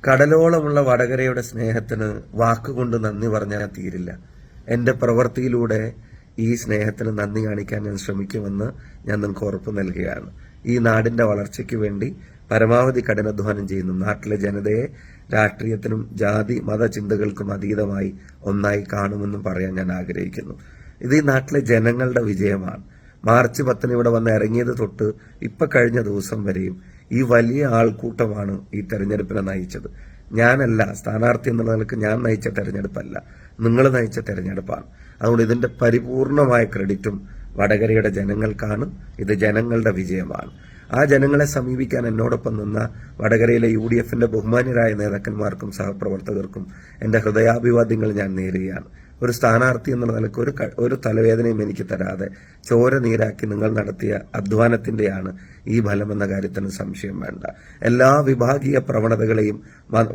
കടലോളമുള്ള വടകരയുടെ സ്നേഹത്തിന് വാക്കുകൊണ്ട് നന്ദി പറഞ്ഞാൽ തീരില്ല. എൻ്റെ പ്രവൃത്തിയിലൂടെ ഈ സ്നേഹത്തിന് നന്ദി കാണിക്കാൻ ഞാൻ ശ്രമിക്കുമെന്ന് ഞാൻ നിങ്ങൾക്ക് ഉറപ്പ് നൽകുകയാണ്. ഈ നാടിന്റെ വളർച്ചയ്ക്ക് വേണ്ടി പരമാവധി കഠിനാധ്വാനം ചെയ്യുന്നു. നാട്ടിലെ ജനതയെ രാഷ്ട്രീയത്തിനും ജാതി മത ചിന്തകൾക്കും അതീതമായി ഒന്നായി കാണുമെന്നും പറയാൻ ഞാൻ ആഗ്രഹിക്കുന്നു. ഇത് ഈ നാട്ടിലെ ജനങ്ങളുടെ വിജയമാണ്. മാർച്ച് 10 ഇവിടെ വന്ന് ഇറങ്ങിയത് തൊട്ട് ഇപ്പൊ കഴിഞ്ഞ ദിവസം വരെയും ഈ വലിയ ആൾക്കൂട്ടമാണ് ഈ തെരഞ്ഞെടുപ്പിനെ നയിച്ചത്. ഞാനല്ല സ്ഥാനാർത്ഥി എന്നുള്ള നിലക്ക് ഞാൻ നയിച്ച തെരഞ്ഞെടുപ്പല്ല, നിങ്ങൾ നയിച്ച തെരഞ്ഞെടുപ്പാണ്. അതുകൊണ്ട് ഇതിന്റെ പരിപൂർണമായ ക്രെഡിറ്റും വടകരയുടെ ജനങ്ങൾക്കാണ്. ഇത് ജനങ്ങളുടെ വിജയമാണ്. ആ ജനങ്ങളെ സമീപിക്കാൻ എന്നോടൊപ്പം നിന്ന വടകരയിലെ UDFന്റെ ബഹുമാന്യരായ നേതാക്കന്മാർക്കും സഹപ്രവർത്തകർക്കും എന്റെ ഹൃദയാഭിവാദ്യങ്ങൾ ഞാൻ നേരുകയാണ്. ഒരു സ്ഥാനാർത്ഥി എന്നുള്ള നിലക്ക് ഒരു തലവേദനയും എനിക്ക് തരാതെ ചോര നീരാക്കി നിങ്ങൾ നടത്തിയ അധ്വാനത്തിന്റെയാണ് ഈ ഫലമെന്ന കാര്യത്തിന് സംശയം വേണ്ട. എല്ലാ വിഭാഗീയ പ്രവണതകളെയും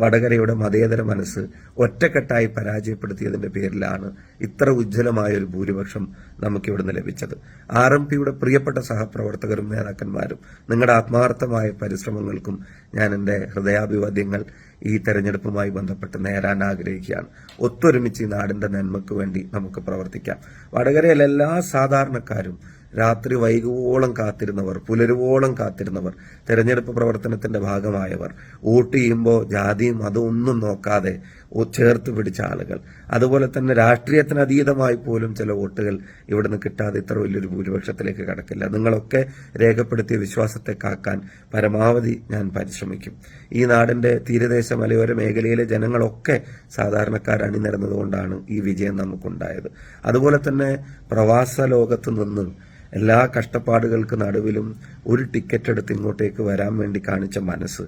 വടകരയുടെ മതേതര മനസ്സ് ഒറ്റക്കെട്ടായി പരാജയപ്പെടുത്തിയതിന്റെ പേരിലാണ് ഇത്ര ഉജ്ജ്വലമായ ഒരു ഭൂരിപക്ഷം നമുക്കിവിടുന്ന് ലഭിച്ചത്. RMPയുടെ പ്രിയപ്പെട്ട സഹപ്രവർത്തകരും നേതാക്കന്മാരും നിങ്ങളുടെ ആത്മാർത്ഥമായ പരിശ്രമങ്ങൾക്കും ഞാൻ എന്റെ ഹൃദയാഭിവാദ്യങ്ങൾ ഈ തെരഞ്ഞെടുപ്പുമായി ബന്ധപ്പെട്ട് നേരാൻ ആഗ്രഹിക്കുകയാണ്. ഒത്തൊരുമിച്ച് ഈ നാടിന്റെ നന്മയ്ക്ക് വേണ്ടി നമുക്ക് പ്രവർത്തിക്കാം. വടകരയിലെ എല്ലാ സാധാരണക്കാരും രാത്രി വൈകുവോളം കാത്തിരുന്നവർ, പുലരുവോളം കാത്തിരുന്നവർ, തെരഞ്ഞെടുപ്പ് പ്രവർത്തനത്തിന്റെ ഭാഗമായവർ, വോട്ട് ചെയ്യുമ്പോൾ ജാതിയും അതൊന്നും നോക്കാതെ ചേർത്ത് പിടിച്ച ആളുകൾ, അതുപോലെ തന്നെ രാഷ്ട്രീയത്തിന് അതീതമായി പോലും ചില വോട്ടുകൾ ഇവിടുന്ന് കിട്ടാതെ ഇത്ര വലിയൊരു ഭൂരിപക്ഷത്തിലേക്ക് കടക്കില്ല. നിങ്ങളൊക്കെ രേഖപ്പെടുത്തിയ വിശ്വാസത്തെ കാക്കാൻ പരമാവധി ഞാൻ പരിശ്രമിക്കും. ഈ നാടിന്റെ തീരദേശ മലയോര മേഖലയിലെ ജനങ്ങളൊക്കെ സാധാരണക്കാർ അണിനിരന്നതുകൊണ്ടാണ് ഈ വിജയം നമുക്കുണ്ടായത്. അതുപോലെ തന്നെ പ്രവാസ ലോകത്ത് നിന്നും എല്ലാ കഷ്ടപ്പാടുകൾക്ക് നടുവിലും ഒരു ടിക്കറ്റ് എടുത്ത് ഇങ്ങോട്ടേക്ക് വരാൻ വേണ്ടി കാണിച്ച മനസ്സ്,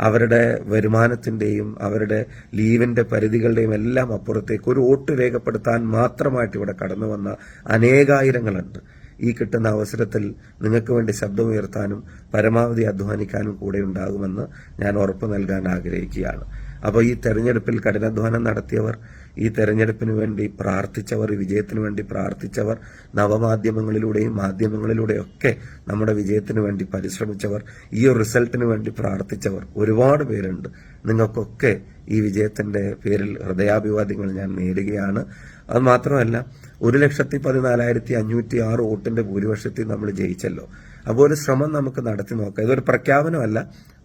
അവരുടെ വരുമാനത്തിന്റെയും അവരുടെ ലീവിന്റെ പരിധികളുടെയും എല്ലാം അപ്പുറത്തേക്ക് ഒരു വോട്ട് രേഖപ്പെടുത്താൻ മാത്രമായിട്ട് ഇവിടെ കടന്നു വന്ന അനേകായിരങ്ങളുണ്ട്. ഈ കിട്ടുന്ന അവസരത്തിൽ നിങ്ങൾക്ക് വേണ്ടി ശബ്ദമുയർത്താനും പരമാവധി അധ്വാനിക്കാനും കൂടെ ഉണ്ടാകുമെന്ന് ഞാൻ ഉറപ്പു നൽകാൻ ആഗ്രഹിക്കുകയാണ്. അപ്പോൾ ഈ തെരഞ്ഞെടുപ്പിൽ കഠിനാധ്വാനം നടത്തിയവർ, ഈ തെരഞ്ഞെടുപ്പിന് വേണ്ടി പ്രാർത്ഥിച്ചവർ, ഈ വിജയത്തിന് വേണ്ടി പ്രാർത്ഥിച്ചവർ, നവമാധ്യമങ്ങളിലൂടെയും മാധ്യമങ്ങളിലൂടെയൊക്കെ നമ്മുടെ വിജയത്തിന് വേണ്ടി പരിശ്രമിച്ചവർ, ഈ ഒരു റിസൾട്ടിന് വേണ്ടി പ്രാർത്ഥിച്ചവർ ഒരുപാട് പേരുണ്ട്. നിങ്ങൾക്കൊക്കെ ഈ വിജയത്തിന്റെ പേരിൽ ഹൃദയാഭിവാദ്യങ്ങൾ ഞാൻ നേരുകയാണ്. അത് മാത്രമല്ല, 1,14,506 വോട്ടിന്റെ ഭൂരിപക്ഷത്തിൽ നമ്മൾ ജയിച്ചല്ലോ. അപ്പോൾ ഒരു ശ്രമം നമുക്ക് നടത്തി നോക്കാം. ഇതൊരു പ്രഖ്യാപനമല്ല,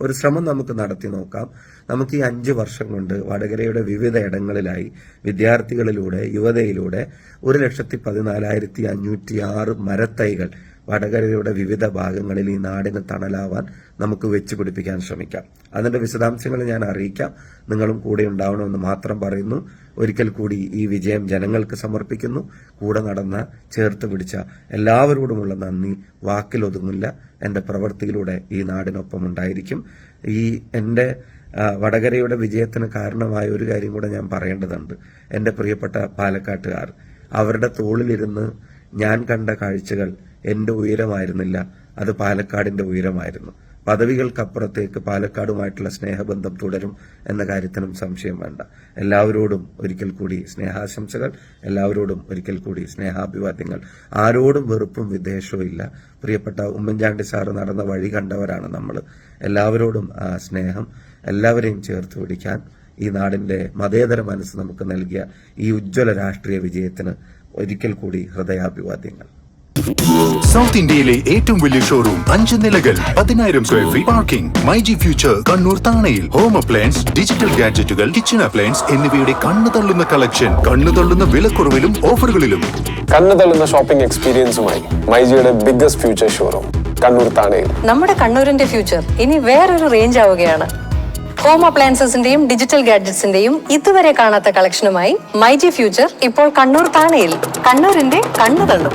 ഒരു ശ്രമം നമുക്ക് നടത്തി നോക്കാം. നമുക്ക് ഈ 5 വർഷം കൊണ്ട് വടകരയുടെ വിവിധ ഇടങ്ങളിലായി വിദ്യാർത്ഥികളിലൂടെ, യുവതയിലൂടെ 1,14,506 മരത്തൈകൾ വടകരയുടെ വിവിധ ഭാഗങ്ങളിൽ ഈ നാടിന് തണലാവാൻ നമുക്ക് വെച്ചുപിടിപ്പിക്കാൻ ശ്രമിക്കാം. അതിന്റെ വിശദാംശങ്ങൾ ഞാൻ അറിയിക്കാം. നിങ്ങളും കൂടെ ഉണ്ടാവണമെന്ന് മാത്രം പറയുന്നു. ഒരിക്കൽ കൂടി ഈ വിജയം ജനങ്ങൾക്ക് സമർപ്പിക്കുന്നു. കൂടെ നടന്ന, ചേർത്ത് പിടിച്ച എല്ലാവരോടുമുള്ള നന്ദി വാക്കിലൊതുങ്ങില്ല. എന്റെ പ്രവൃത്തിയിലൂടെ ഈ നാടിനൊപ്പം ഉണ്ടായിരിക്കും. ഈ എന്റെ വടകരയുടെ വിജയത്തിന് കാരണമായ ഒരു കാര്യം കൂടെ ഞാൻ പറയേണ്ടതുണ്ട്. എന്റെ പ്രിയപ്പെട്ട പാലക്കാട്ടുകാർ, അവരുടെ തോളിലിരുന്ന് ഞാൻ കണ്ട കാഴ്ചകൾ എന്റെ ഉയരമായിരുന്നില്ല, അത് പാലക്കാടിന്റെ ഉയരമായിരുന്നു. പദവികൾക്കപ്പുറത്തേക്ക് പാലക്കാടുമായിട്ടുള്ള സ്നേഹബന്ധം തുടരും എന്ന കാര്യത്തിനും സംശയം വേണ്ട. എല്ലാവരോടും ഒരിക്കൽ കൂടി സ്നേഹാശംസകൾ, എല്ലാവരോടും ഒരിക്കൽ കൂടി സ്നേഹാഭിവാദ്യങ്ങൾ. ആരോടും വെറുപ്പും വിദ്വേഷവും ഇല്ല. പ്രിയപ്പെട്ട ഉമ്മൻചാണ്ടി സാറ് നടന്ന വഴി കണ്ടവരാണ് നമ്മൾ. എല്ലാവരോടും ആ സ്നേഹം, എല്ലാവരെയും ചേർത്ത് പിടിക്കാൻ ഈ നാടിന്റെ മതേതര മനസ്സ് നമുക്ക് നൽകിയ ഈ ഉജ്ജ്വല രാഷ്ട്രീയ വിജയത്തിന് ഒരിക്കൽ കൂടി ഹൃദയാഭിവാദ്യങ്ങൾ. സൗത്ത് ഇന്ത്യയിലെ ഏറ്റവും വലിയ ഷോറൂം, 5 നിലകൾ, 10,000 square feet parking. MyG future Kannur താണയിൽ. ഹോം അപ്ലയൻസ്, ഡിജിറ്റൽ ഗാഡ്ജറ്റുകൾ, കിച്ചൺ അപ്ലയൻസ് എന്നിവയുടെ കണ്ണുതള്ളുന്ന കളക്ഷൻ, കണ്ണുതള്ളുന്ന വിലക്കുറവിലും ഓഫറുകളിലും. കണ്ണുതള്ളുന്ന ഷോപ്പിംഗ് എക്സ്പീരിയൻസുമായി മൈജിയുടെ ബിഗ്ഗസ്റ്റ് ഫ്യൂച്ചർ ഷോറൂം കണ്ണൂർ താണയിൽ. നമ്മുടെ കണ്ണൂരിന്റെ ഫ്യൂച്ചർ ഇനി വേറൊരു റേഞ്ച് ആവുകയാണ്. ഹോം അപ്ലയൻസസിന്റെയും ഡിജിറ്റൽ ഗാഡ്ജറ്റ്സിന്റെയും ഇതുവരെ കാണാത്ത കളക്ഷനുമായി മൈജി ഫ്യൂച്ചർ ഇപ്പോൾ കണ്ണൂർ താണയിൽ. കണ്ണൂരിന്റെ കണ്ണുതള്ളും.